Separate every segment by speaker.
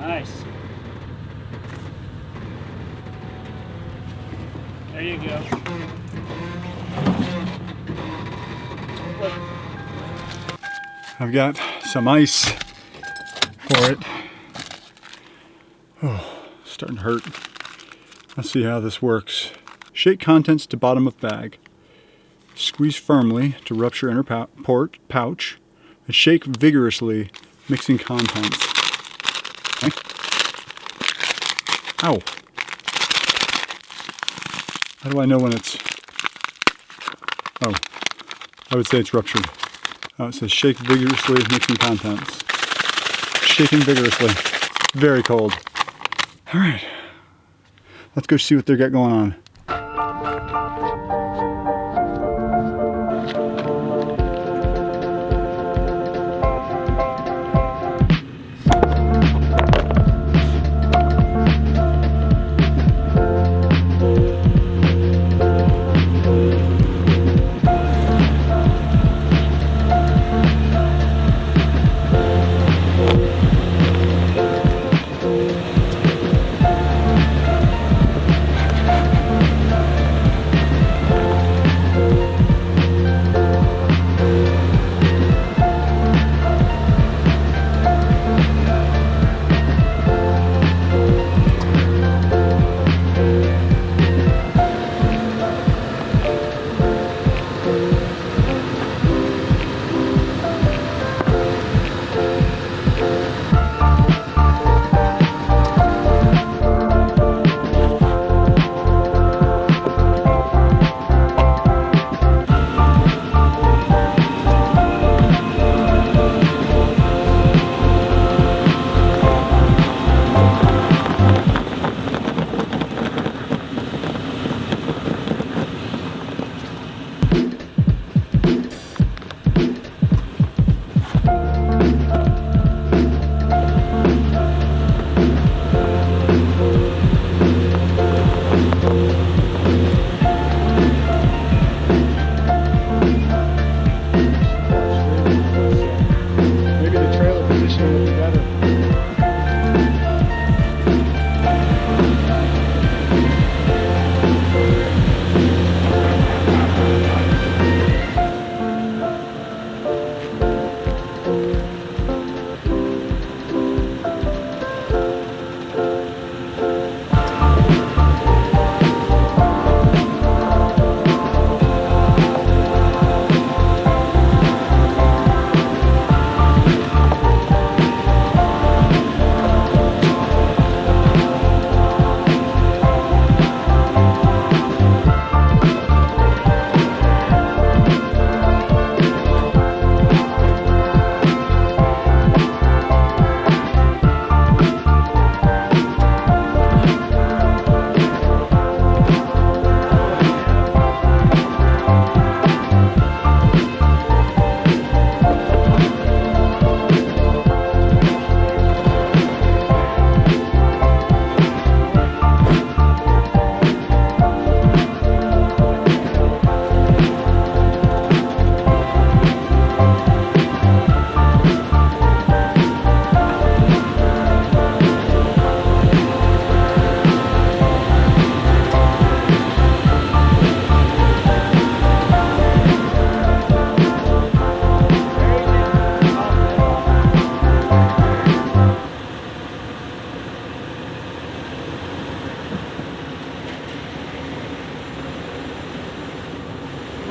Speaker 1: Nice. There you go.
Speaker 2: I've got some ice for it. Oh, starting to hurt. Let's see how this works. Shake contents to bottom of bag. Squeeze firmly to rupture inner pouch. And shake vigorously, mixing contents. Okay. Ow. How do I know when it's... Oh, I would say it's ruptured. Oh, it says shake vigorously, mixing contents. Shaking vigorously. Very cold. All right. Let's go see what they got going on.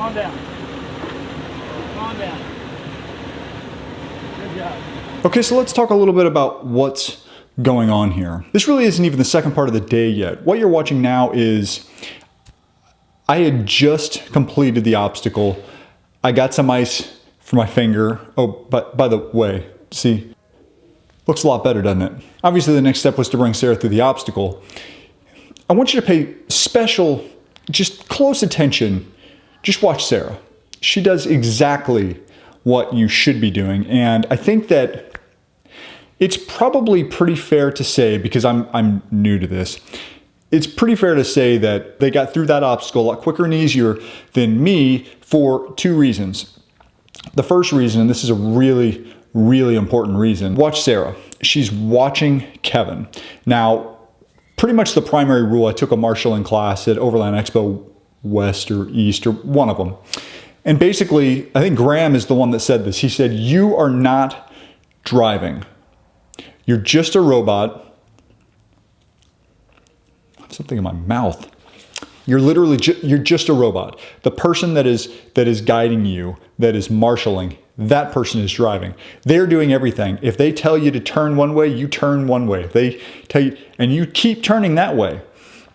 Speaker 1: Come on down. Come on down. Good job.
Speaker 2: Okay, so let's talk a little bit about what's going on here. This really isn't even the second part of the day yet. What you're watching now is I had just completed the obstacle. I got some ice for my finger. Oh, but by the way, see, looks a lot better, doesn't it? Obviously, the next step was to bring Sarah through the obstacle. I want you to pay special, just close attention. Just watch Sarah. She does exactly what you should be doing. And I think that it's probably pretty fair to say, because I'm new to this, it's pretty fair to say that they got through that obstacle a lot quicker and easier than me for two reasons. The first reason, and this is a really, really important reason, watch Sarah. she's watching Kevin. Now, pretty much the primary rule, I took a marshalling class at Overland Expo West or East or one of them. And basically, I think Graham is the one that said this. He said, you are not driving. You're just a robot. Something in my mouth. You're literally, you're just a robot. The person that is guiding you, that is marshalling, that person is driving. They're doing everything. If they tell you to turn one way, you turn one way. If they tell you, and you keep turning that way.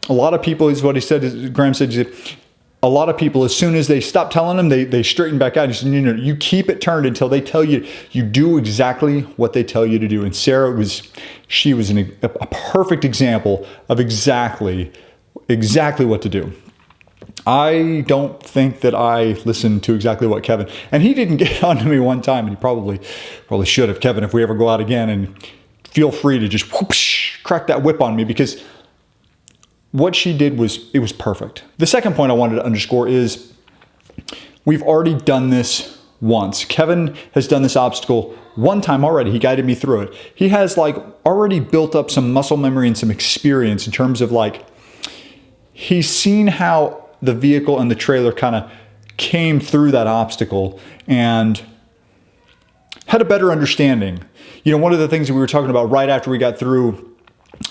Speaker 2: A lot of people, is what he said, Graham said, a lot of people, as soon as they stop telling them, they straighten back out. He said, no, you keep it turned until they tell you, you do exactly what they tell you to do. And Sarah she was a perfect example of exactly what to do. I don't think that I listened to exactly what Kevin, and he didn't get on to me one time, and he probably should have. Kevin, if we ever go out again, and feel free to just whoosh, crack that whip on me, because what she did was perfect. The second point I wanted to underscore is we've already done this once. Kevin has done this obstacle one time already. He guided me through it. He has already built up some muscle memory and some experience in terms of he's seen how the vehicle and the trailer kind of came through that obstacle and had a better understanding. You know, one of the things that we were talking about right after we got through,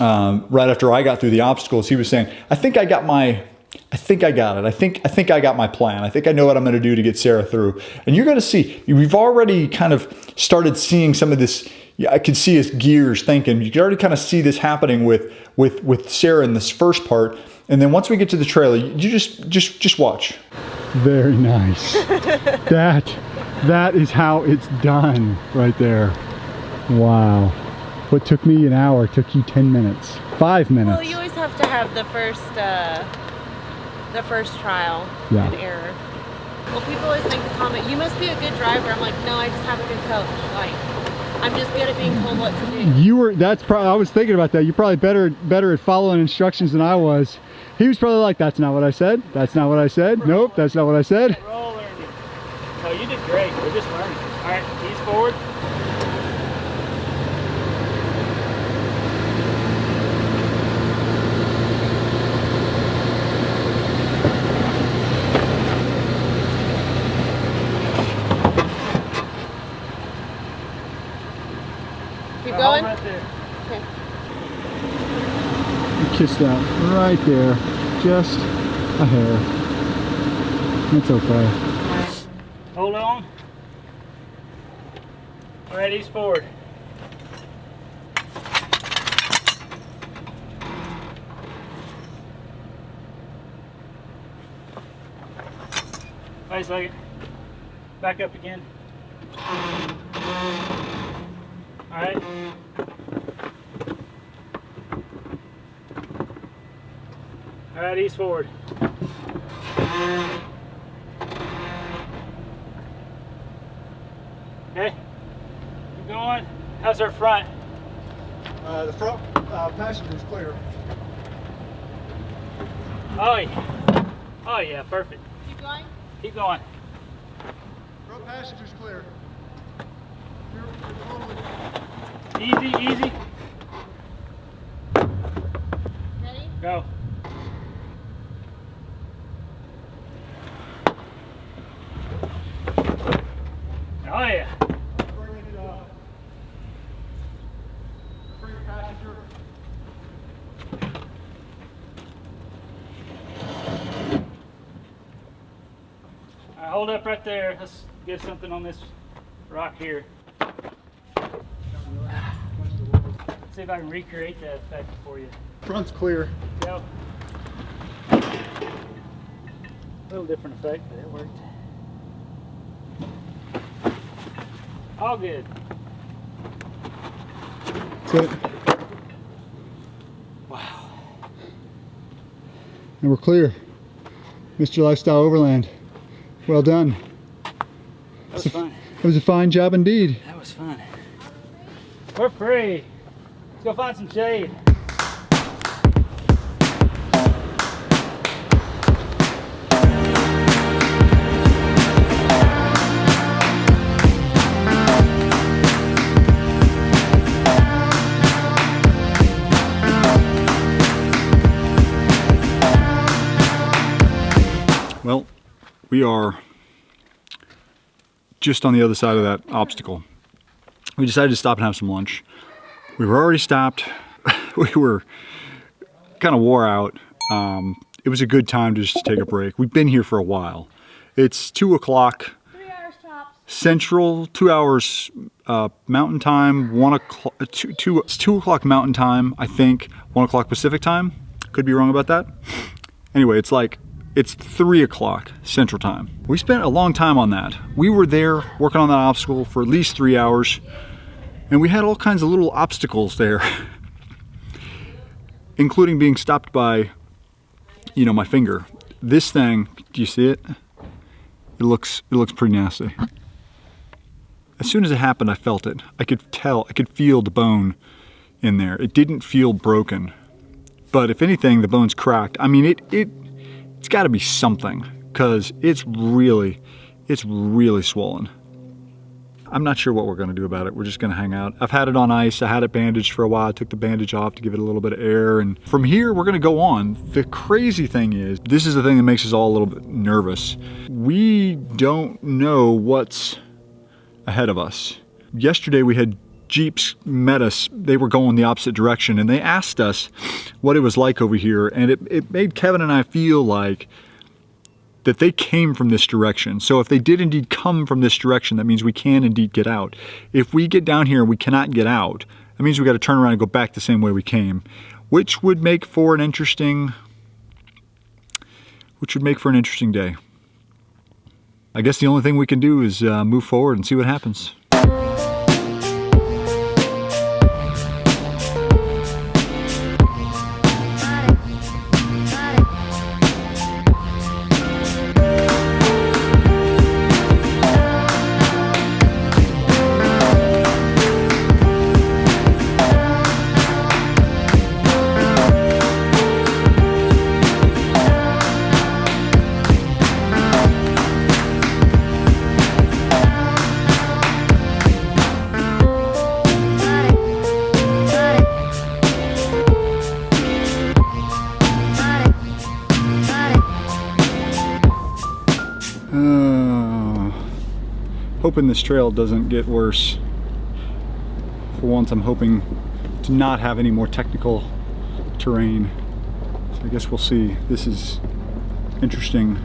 Speaker 2: right after I got through the obstacles, he was saying, I think I got it. I think I got my plan. I think I know what I'm going to do to get Sarah through. And you're going to see, we've already kind of started seeing some of this. I could see his gears thinking. You can already kind of see this happening with Sarah in this first part. And then once we get to the trailer, you just watch. Very nice. That is how it's done right there. Wow. What took me an hour took you 10 minutes, 5 minutes.
Speaker 3: Well, you always have to have the first trial and error. Well, people always make the comment, you must be a good driver. I'm like, no, I just have a good coach. I'm just good at being told what to do.
Speaker 2: I was thinking about that. You're probably better at following instructions than I was. He was probably like, that's not what I said. That's not what I said. Nope, that's not what I said.
Speaker 1: We're all learning. No, you did great. We're just learning. All right, ease forward.
Speaker 3: Keep going?
Speaker 1: Right there.
Speaker 3: Okay.
Speaker 2: Kiss that right there, just a hair. It's okay.
Speaker 1: Hold on. All right, ease forward. Wait a second. Back up again. All right. All right, ease forward. Okay, keep going. How's our front?
Speaker 2: The front passenger's clear.
Speaker 1: Oh yeah. Oh yeah, perfect.
Speaker 3: Keep going?
Speaker 1: Keep going.
Speaker 2: Front passenger's clear.
Speaker 1: Easy, easy.
Speaker 3: Ready?
Speaker 1: Go. Oh yeah. All right, hold up right there. Let's get something on this rock here. See if I can recreate that effect for you.
Speaker 2: Front's clear.
Speaker 1: Go. A little different effect, but it worked. All good.
Speaker 2: That's it.
Speaker 1: Wow.
Speaker 2: And we're clear. Mr. Lifestyle Overland. Well done.
Speaker 1: That was fun.
Speaker 2: It was a fine job indeed.
Speaker 1: That was fun. We're free. Let's go find some shade.
Speaker 2: We are just on the other side of that obstacle. We decided to stop and have some lunch. We were already stopped. We were kind of wore out. It was a good time to just take a break. We've been here for a while. It's 2 o'clock.
Speaker 3: 3 hours tops.
Speaker 2: Central, 2 hours Mountain Time, 1 o'clock, it's 2 o'clock Mountain Time, I think, 1 o'clock Pacific Time. Could be wrong about that. Anyway, it's 3 o'clock Central Time. We spent a long time on that. We were there working on that obstacle for at least 3 hours, and we had all kinds of little obstacles there, including being stopped by, you know, my finger. This thing, do you see it? It looks pretty nasty. As soon as it happened, I felt it. I could feel the bone in there. It didn't feel broken, but if anything, the bone's cracked. I mean, it's got to be something, because it's really swollen. I'm not sure what we're going to do about it. We're just going to hang out. I've had it on ice. I had it bandaged for a while. I took the bandage off to give it a little bit of air, and from here we're going to go on. The crazy thing is, this is the thing that makes us all a little bit nervous. We don't know what's ahead of us. Yesterday we had Jeeps met us. They were going the opposite direction, and they asked us what it was like over here, and it made Kevin and I feel like that they came from this direction. So if they did indeed come from this direction, that means we can indeed get out. If we get down here and we cannot get out, that means we got to turn around and go back the same way we came, which would make for an interesting day. I guess the only thing we can do is move forward and see what happens. Hoping this trail doesn't get worse. For once, I'm hoping to not have any more technical terrain. So I guess we'll see. This is interesting.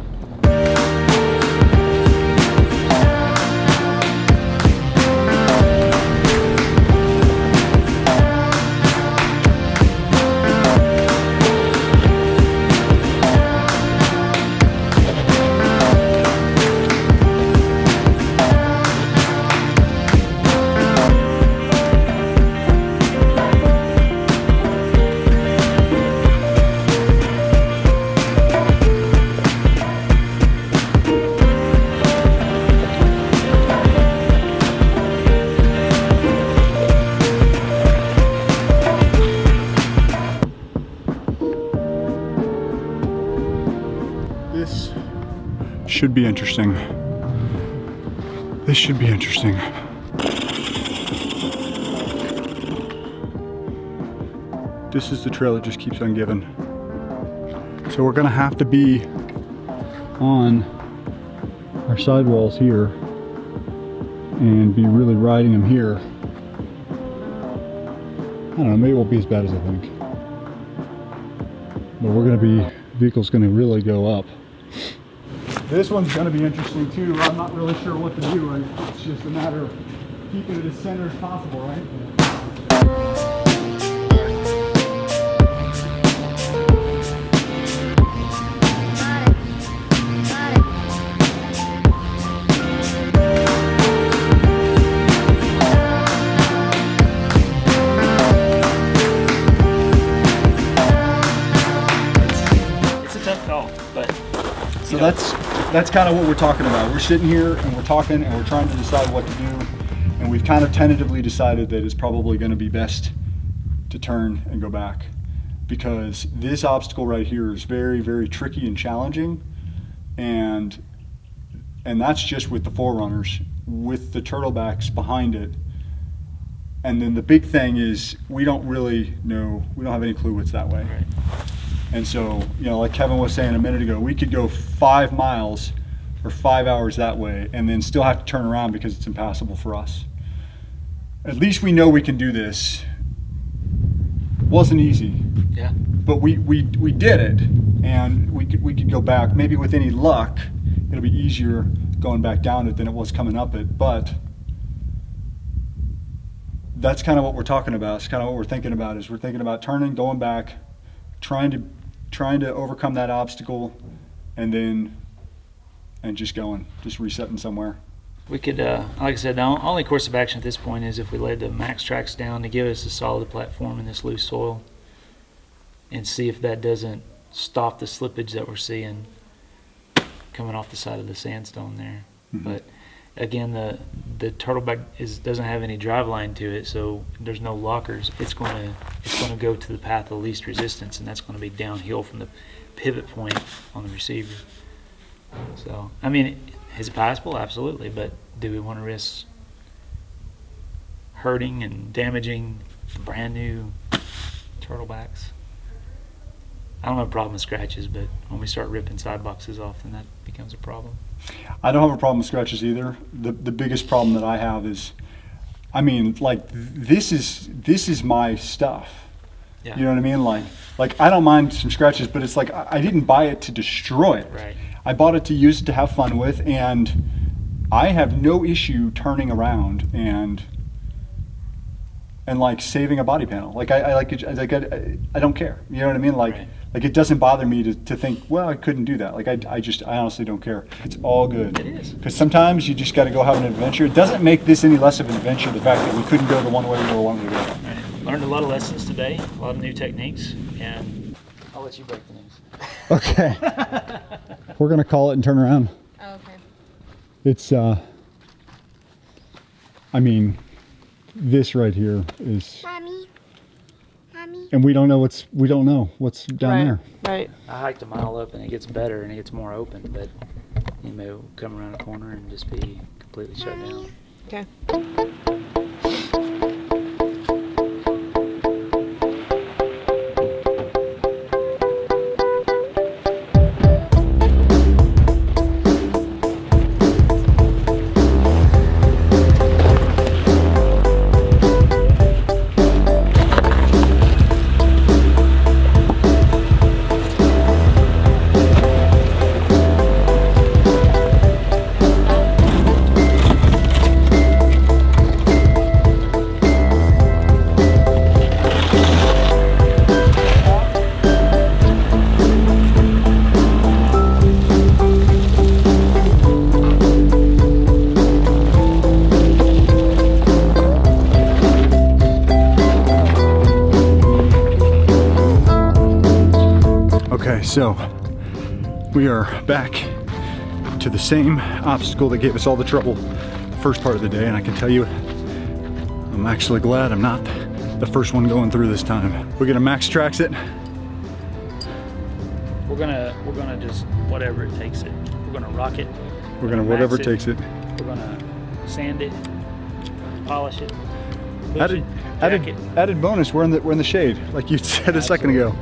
Speaker 2: This should be interesting. This should be interesting. This is the trail that just keeps on giving. So we're gonna have to be on our sidewalls here and be really riding them here. I don't know, maybe it won't be as bad as I think. But we're gonna be, vehicle's gonna really go up. This one's gonna be interesting too. I'm not really sure what to do. It's just a matter of keeping it as center as possible, right? So that's kind of what we're talking about. We're sitting here and we're talking and we're trying to decide what to do, and we've kind of tentatively decided that it's probably going to be best to turn and go back, because this obstacle right here is very, very tricky and challenging, and that's just with the forerunners, with the turtlebacks behind it. And then the big thing is we don't really know, we don't have any clue what's that way.
Speaker 1: Right.
Speaker 2: And so, you know, like Kevin was saying a minute ago, we could go 5 miles or 5 hours that way and then still have to turn around because it's impassable for us. At least we know we can do this. Wasn't easy.
Speaker 1: Yeah.
Speaker 2: But we did it, and we could go back. Maybe with any luck, it'll be easier going back down it than it was coming up it. But that's kind of what we're talking about. It's kind of what we're thinking about. Is we're thinking about turning, going back, trying to overcome that obstacle, and just resetting somewhere.
Speaker 1: We could, like I said, the only course of action at this point is if we laid the max tracks down to give us a solid platform in this loose soil, and see if that doesn't stop the slippage that we're seeing coming off the side of the sandstone there.
Speaker 2: Mm-hmm.
Speaker 1: But again, the Turtleback doesn't have any drive line to it, so there's no lockers. It's going to go to the path of least resistance, and that's going to be downhill from the pivot point on the receiver. So, I mean, is it passable? Absolutely, but do we want to risk hurting and damaging brand new Turtlebacks? I don't have a problem with scratches, but when we start ripping side boxes off, then that becomes a problem.
Speaker 2: I don't have a problem with scratches either. The biggest problem that I have is, I mean, like this is my stuff.
Speaker 1: Yeah.
Speaker 2: You know what I mean? Like I don't mind some scratches, but it's like I didn't buy it to destroy it.
Speaker 1: Right.
Speaker 2: I bought it to use it to have fun with, and I have no issue turning around and like saving a body panel. Like I like it, I don't care. You know what I mean? Like.
Speaker 1: Right.
Speaker 2: Like it doesn't bother me to think, well, I couldn't do that. Like I honestly don't care. It's all good.
Speaker 1: It is.
Speaker 2: Because sometimes you just got to go have an adventure. It doesn't make this any less of an adventure, the fact that we couldn't go the one way we were wanting to go.
Speaker 1: Right. Learned a lot of lessons today, a lot of new techniques, and I'll let you break the news.
Speaker 2: Okay. We're going to call it and turn around.
Speaker 3: Oh, okay.
Speaker 2: It's, I mean, this right here is...
Speaker 3: Mommy.
Speaker 2: And we don't know what's down there.
Speaker 3: Right.
Speaker 1: I hiked a mile up, and it gets better, and it gets more open, but you may come around a corner and just be completely shut down.
Speaker 3: Okay.
Speaker 2: Okay, so we are back to the same obstacle that gave us all the trouble the first part of the day, and I can tell you, I'm actually glad I'm not the first one going through this time. We're gonna max tracks it.
Speaker 1: We're gonna just whatever it takes it. We're gonna rock it.
Speaker 2: We're gonna whatever it takes it.
Speaker 1: We're gonna sand it, polish it, push it, jack it.
Speaker 2: Added bonus, we're in the shade, like you said a second ago.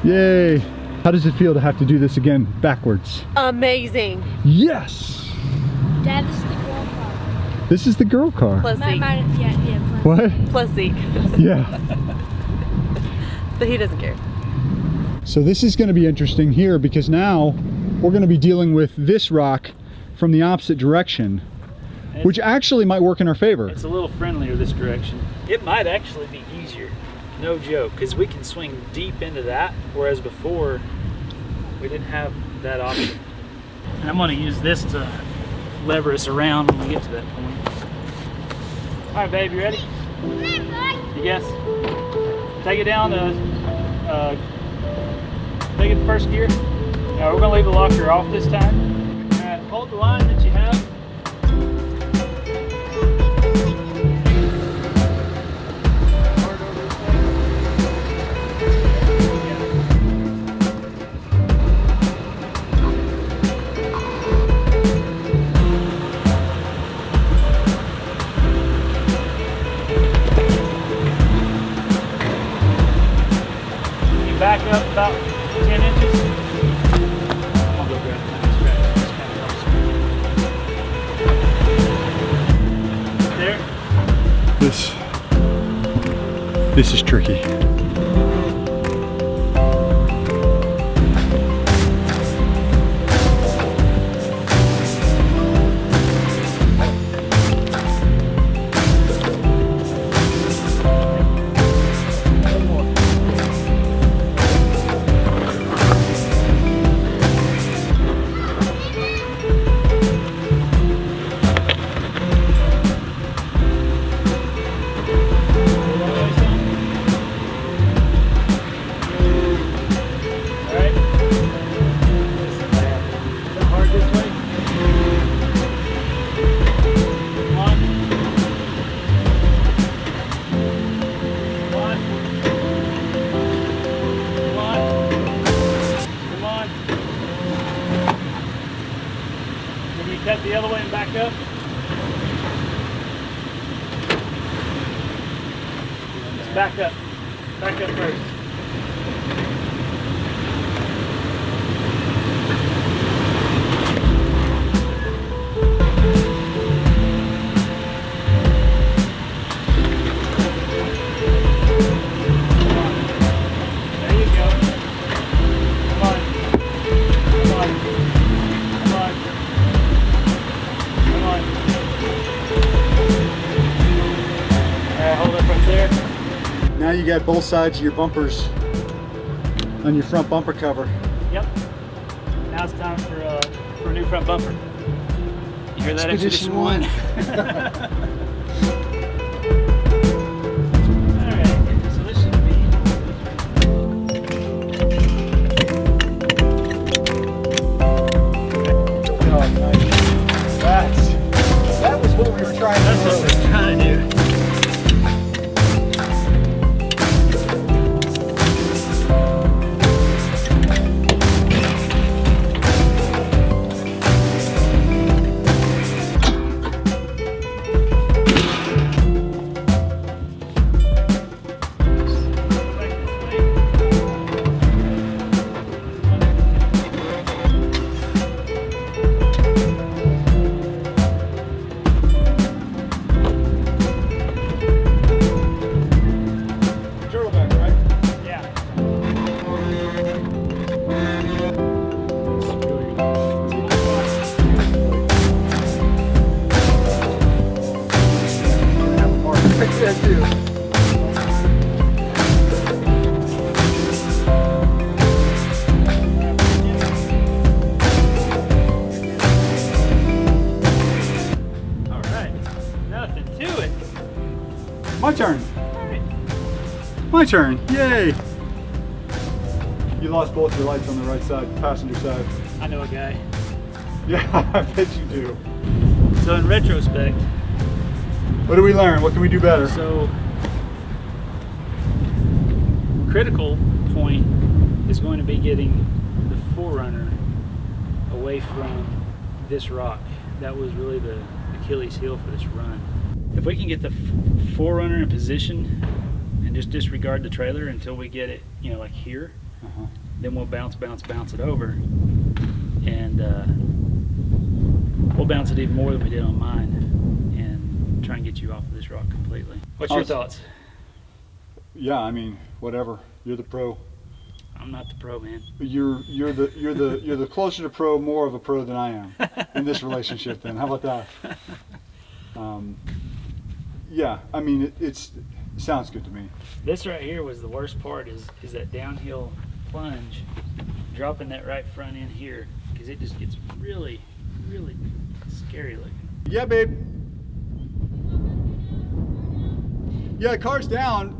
Speaker 2: Yay! How does it feel to have to do this again backwards?
Speaker 3: Amazing.
Speaker 2: Yes!
Speaker 4: Dad, this is the girl car.
Speaker 2: This is the girl car.
Speaker 3: Plus seat.
Speaker 4: Yeah.
Speaker 2: What?
Speaker 3: Plus seat.
Speaker 2: Yeah.
Speaker 3: But he doesn't care.
Speaker 2: So this is going to be interesting here because now we're going to be dealing with this rock from the opposite direction, which actually might work in our favor.
Speaker 1: It's a little friendlier this direction. It might actually be easier. No joke, because we can swing deep into that, whereas before we didn't have that option. And I'm going to use this to lever us around when we get to that point. All right, babe, you ready? You guess? Take it down to, take it to first gear. Now we're going to leave the locker off this time. All right, hold the line that you have. Back up about 10 inches. I'm gonna go grab the scratch.
Speaker 2: This is tricky.
Speaker 1: Cut the other way and back up. Just back up. Back up first. There you go. Come on. Come on. Come on. Come on. Alright, hold up right there.
Speaker 2: Now you got both sides of your bumpers on your front bumper cover.
Speaker 1: Yep. Now it's time for a new front bumper. You hear that?
Speaker 2: Expedition 1.
Speaker 1: Alright, so this should be.
Speaker 2: Oh, nice. That was what we were trying to do.
Speaker 1: That's what we're trying to do.
Speaker 2: Turtleback, right?
Speaker 1: Yeah.
Speaker 2: Have a mark right there too.
Speaker 1: Alright. Nothing to it.
Speaker 2: My turn.
Speaker 1: Alright.
Speaker 2: My turn. Yay. You lost both your lights on the right side, passenger side.
Speaker 1: I know a guy.
Speaker 2: Yeah, I bet you do.
Speaker 1: So in retrospect,
Speaker 2: What do we learn? What can we do better?
Speaker 1: so critical point is going to be getting the Forerunner away from this rock. That was really the Achilles heel for this run. If we can get the Forerunner in position and just disregard the trailer until we get it, you know, like here, then we'll bounce it over, and we'll bounce it even more than we did on mine, and try and get you off of this rock completely. What's your thoughts?
Speaker 2: Yeah, I mean, whatever. You're the pro.
Speaker 1: I'm not the pro, man.
Speaker 2: You're the closer to pro, more of a pro than I am in this relationship. Then how about that? Yeah, I mean, it sounds good to me.
Speaker 1: This right here was the worst part, is that downhill plunge, dropping that right front end here, because it just gets really, really scary looking.
Speaker 2: Yeah, babe. Yeah, the car's down.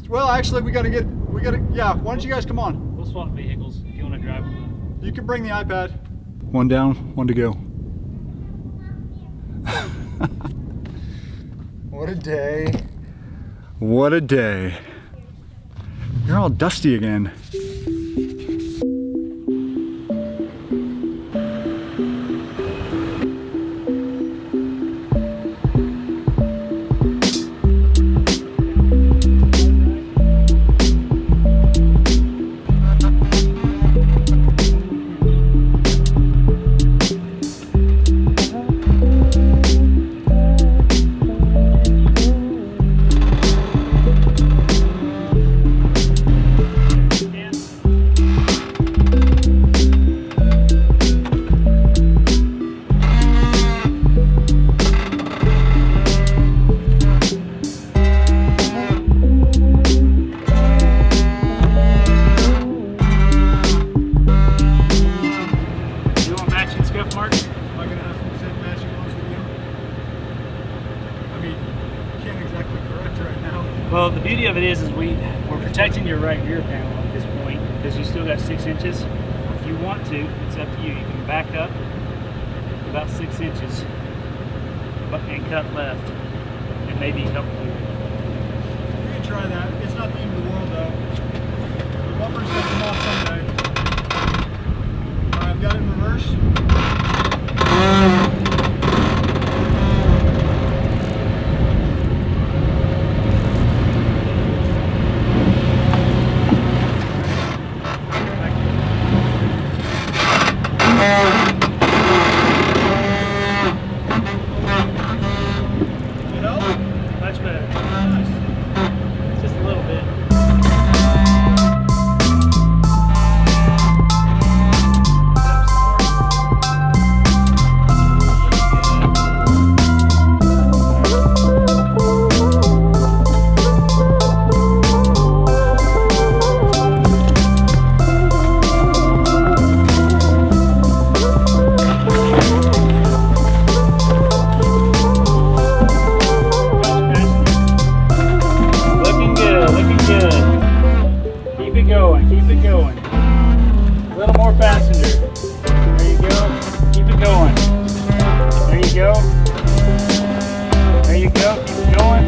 Speaker 2: Well, actually, we gotta. Yeah, why don't you guys come on?
Speaker 1: We'll swap vehicles if you want to drive one.
Speaker 2: You can bring the iPad. One down, one to go. What a day. What a day. You're all dusty again.
Speaker 1: Well, the beauty of it is we're protecting your right rear panel at this point because you still got 6 inches. If you want to, it's up to you. You can back up about 6 inches and cut left and maybe help clear.
Speaker 2: We're gonna try that. It's not the end of the world though. The bumper's gonna come off someday. Alright, I've got it in reverse.
Speaker 1: Much better. Just a little bit. Keep it going. A little more passenger. There you go. Keep it going. There you go. There you go. Keep it going.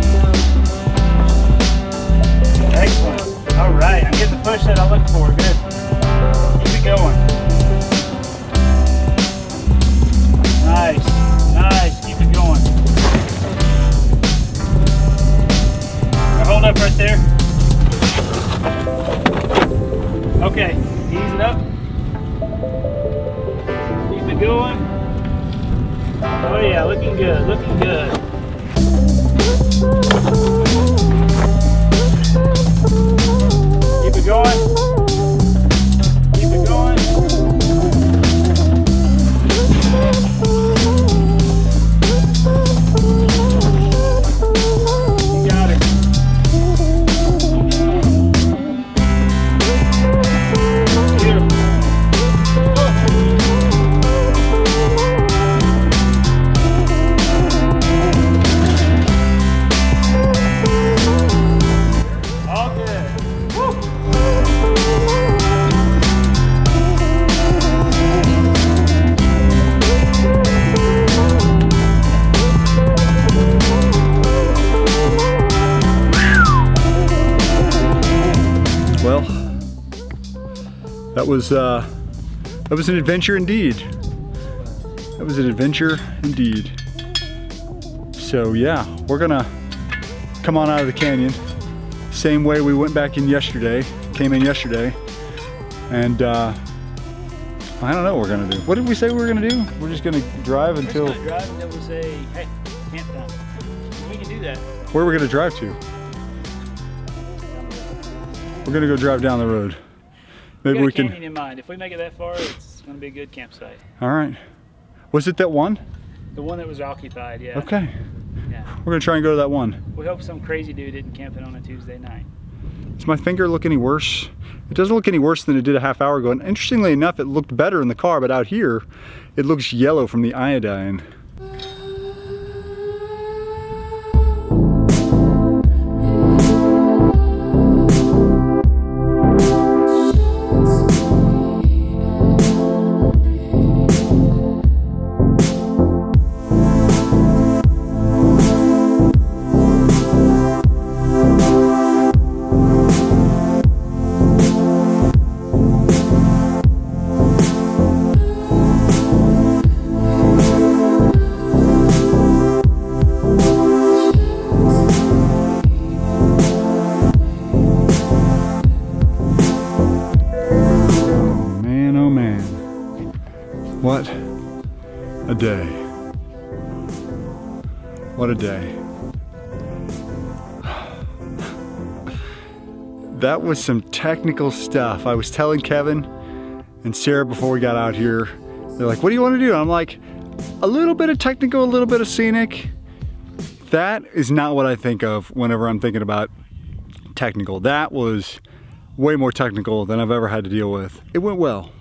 Speaker 1: Excellent. All right. I'm getting the push that I look for. Good. Keep it going. Nice. Nice. Keep it going. Now hold up right there. Okay, ease it up. Keep it going. Oh yeah, looking good, looking good. Keep it going. Keep it going. You got it.
Speaker 2: Well, that was an adventure indeed. That was an adventure indeed. So yeah, we're gonna come on out of the canyon. Same way we went back in yesterday, came in yesterday. And I don't know what we're gonna do. What did we say we were gonna do? We're just gonna drive until...
Speaker 1: We're just gonna drive until we say, hey, camp time. We can do that.
Speaker 2: Where are we gonna drive to? We're gonna go drive down the road. Maybe we can...
Speaker 1: canyon in mind. If we make it that far, it's gonna be a good campsite.
Speaker 2: All right. Was it that one?
Speaker 1: The one that was occupied, yeah.
Speaker 2: Okay.
Speaker 1: Yeah.
Speaker 2: We're gonna try and go to that one.
Speaker 1: We hope some crazy dude didn't camp it on a Tuesday night.
Speaker 2: Does my finger look any worse? It doesn't look any worse than it did a half hour ago. And interestingly enough, it looked better in the car, but out here, it looks yellow from the iodine. What a day. What a day. That was some technical stuff. I was telling Kevin and Sarah before we got out here, they're like, what do you want to do? And I'm like, a little bit of technical, a little bit of scenic. That is not what I think of whenever I'm thinking about technical. That was way more technical than I've ever had to deal with. It went well.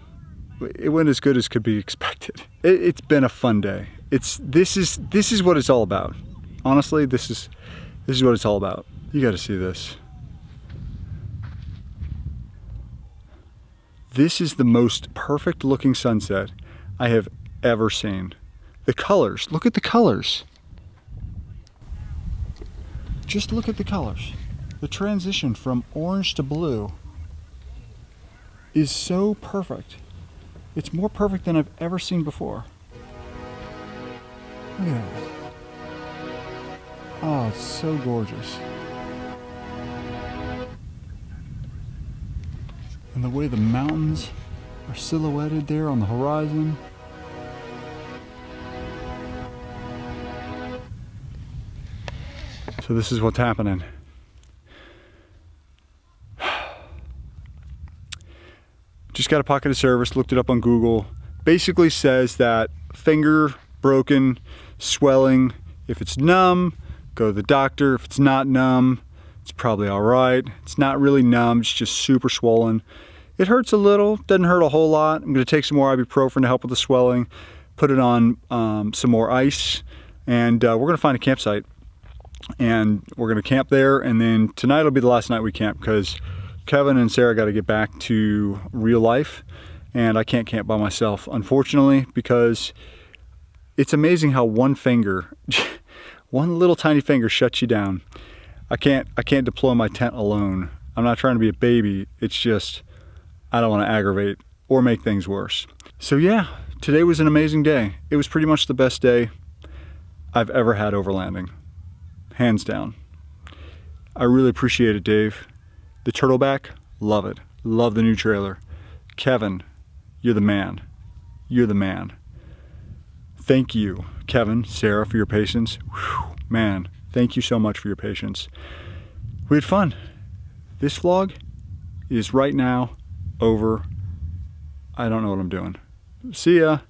Speaker 2: It went as good as could be expected. It's been a fun day. This is what it's all about. Honestly, this is This is what it's all about. You got to see this. This is the most perfect looking sunset I have ever seen. The colors, look at the colors. Just look at the colors. The transition from orange to blue is so perfect. It's more perfect than I've ever seen before. Look at that. Oh, it's so gorgeous. And the way the mountains are silhouetted there on the horizon. So this is what's happening. Just got a pocket of service, looked it up on Google. Basically says that finger broken, swelling. If it's numb, go to the doctor. If it's not numb, it's probably all right. It's not really numb, it's just super swollen. It hurts a little, doesn't hurt a whole lot. I'm gonna take some more ibuprofen to help with the swelling, put it on some more ice, and we're gonna find a campsite. And we're gonna camp there, and then tonight will be the last night we camp because Kevin and Sarah gotta get back to real life, and I can't camp by myself, unfortunately, because it's amazing how one finger, one little tiny finger shuts you down. I can't deploy my tent alone. I'm not trying to be a baby. It's just, I don't want to aggravate or make things worse. So yeah, today was an amazing day. It was pretty much the best day I've ever had overlanding, hands down. I really appreciate it, Dave. The Turtleback, love it. Love the new trailer. Kevin, you're the man. You're the man. Thank you, Kevin, Sarah, for your patience. Whew, man, thank you so much for your patience. We had fun. This vlog is right now over. I don't know what I'm doing. See ya.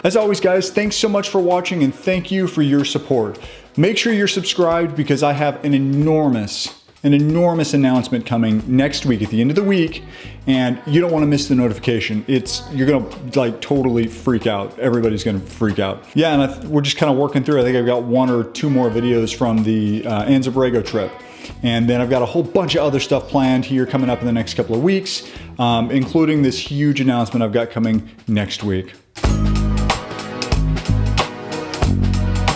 Speaker 2: As always, guys, thanks so much for watching and thank you for your support. Make sure you're subscribed because I have an enormous announcement coming next week at the end of the week, and you don't want to miss the notification. You're gonna like totally freak out. Everybody's gonna freak out. Yeah, and we're just kind of working through. I think I've got 1 or 2 more videos from the Anza Borrego trip. And then I've got a whole bunch of other stuff planned here coming up in the next couple of weeks, including this huge announcement I've got coming next week.